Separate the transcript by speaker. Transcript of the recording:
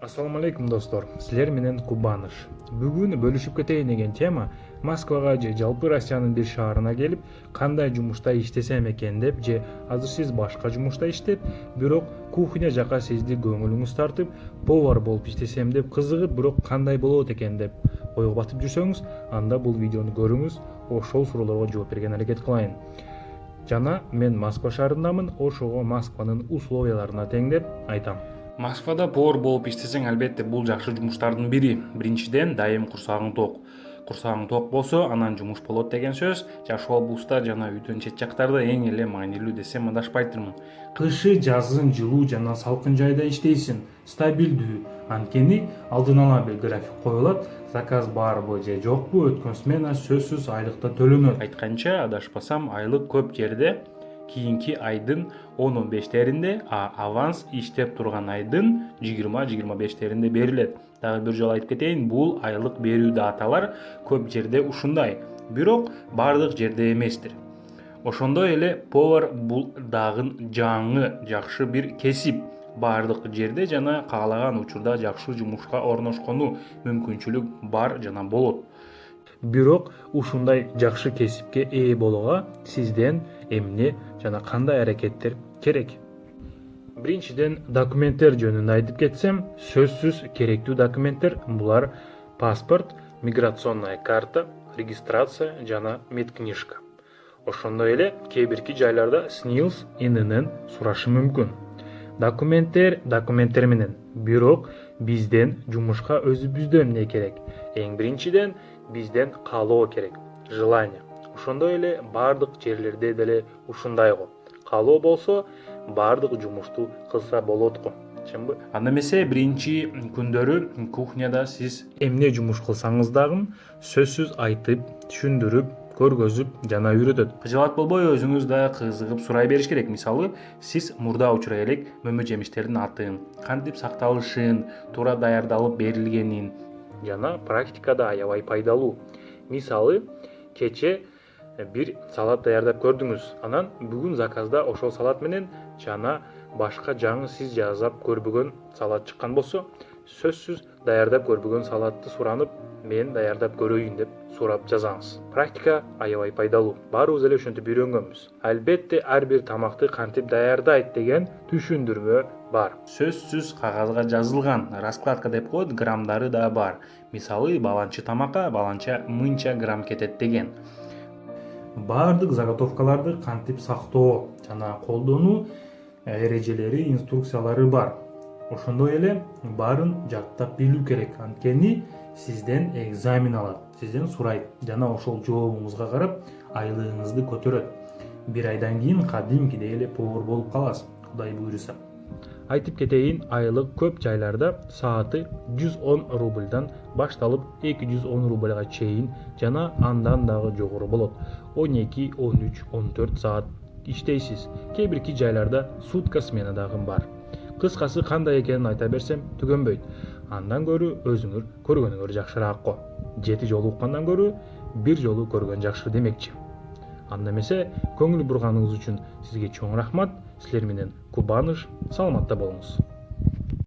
Speaker 1: Assalamu алейкум достор, силер менен Кубаныш. Бүгүн бөлүшүп кетейин деген тема Москвага же жалпы Россиянын бир шаарына келип, кандай жумушта иштесем экен деп, же азыр сиз башка жумушта иштеп, бирок кухня жака сизди көңүлүңүз тартып, повар болуп иштесем деп кызыгып, бирок кандай болот экен деп ойго батып жүрсөңүз, анда бул видеону көрүңүз, ошол суроолорго жооп берген аракет кылайын. Жана мен Москва шаарындамын, ошого Москванын условияларына теңдеп айтам. Москвада повар болуп иштесең, албетте бул жакшы жумуштардын бири. Биринчиден, дайым курсагың ток. Курсагың ток болсо, анан жумуш болот деген сөз. Жашоо буста жана үйдөн чет жактарда эң эле маанилүү десем адашпайтырмын. Кышы, жазын жылуу жана салкын жайда иштейсиң, стабилдүү. Анткени алдын ала бир график коюлат, заказ барбы же жокпу, өткөн смена сөзсүз айлыкта төлөнөт. Айтканча, адашпасам, айлык көп жерде кийинки айдын 10-15-теринде, аванс иштеп турган айдын 20-25-теринде берилет. Дагы бир жолу айтып кетейин, бул айлык берүү даталар көп жерде ушундай, бирок бардык жерде эместир. Ошондой эле повар бул дагы жаңы, жакшы бир кесип. Бардык жерде жана каалаган учурда жакшы жумушка орношкону мүмкүнчүлүк бар жана болот. Бирок ушундай жакшы кесипке ээ болууга сизден эмне жана кандай аракеттер керек? Биринчиден, документтер жөнүндө айтып кетсем, сөзсүз керектүү документтер булар паспорт, миграционная карта, регистрация жана медкнижка. Ошондой эле кээ бирки жайларда СНИЛС ИННен сурашы мүмкүн. Документтер менен, бирок бизден жумушка өзүбүздөн эмне керек? Эң биринчиден бизден каалоо керек, желание. Ошондой эле бардык жерлерде деле ушундай го. Каалоо болсо, бардык жумушту кылса болот го. Чынбы? Анда эмесе биринчи күндөрү кухняда сиз эмне жумуш кылсаңыз дагы сөзсүз айтып, түшүндүрүп, көргөзүп жана үйрөтөт. Кыжалат болбой өзүңүз да кызыгып сурай бериш керек. Мисалы, сиз мурда учурай элек мөмө жемиштердин атын, кантип сакталышын, туура даярдалып берилгенин жана практикада аябай пайдалуу. Мисалы, кече бир салат даярдап көрдүңүз, анан бүгүн заказда ошол салат менен жана башка жаңы сиз жасап көрбөгөн салат чыккан болсо, сөзсүз даярдап көрбөгөн салатты суранып, мен даярдап көрөйүн деп сурап жазаңыз. Практика аябай пайдалуу. Баарыбыз эле ошентип үйрөнгөнбүз. Албетте ар бир тамакты кантип даярдайт деген түшүндүрмө бар. Сөзсүз кагазга жазылган, раскладка деп коет, граммдары да бар. Мисалы, баланча тамакка баланча мынча грамм кетет деген. Бардык заготовкаларды кантип сактоо жана колдонуу эрежелери, инструкциялары бар. Ошондой эле баарын жаттап билүү керек. Анткени сизден экзамен алат, сизден сурайт жана ошол жообуңузга карап айлыгыңызды көтөрөт. Бир айдан кийин кадимкидей эле повар болуп каласыз, Кудай буйруса. Айтып кетейин, айлык көп жайларда сааты 110 рубльдан башталып 210 рубльга чейин жана андан дагы жогору болот. 12, 13, 14 саат иштейсиз. Кээ бирки жайларда сутка смена дагы бар. Кыскасы кандай экенин айта берсем түгөнбөйт. Андан көрү өзүңөр көргөнүңөр жакшыраак го. 7 жолу уккандан көрү 1 жолу көргөн жакшы демекчи. Анда эмесе, көңүл бурганыңыз үчүн сизге чоң рахмат. Силер менен Кубаныш, саламатта болуңуз.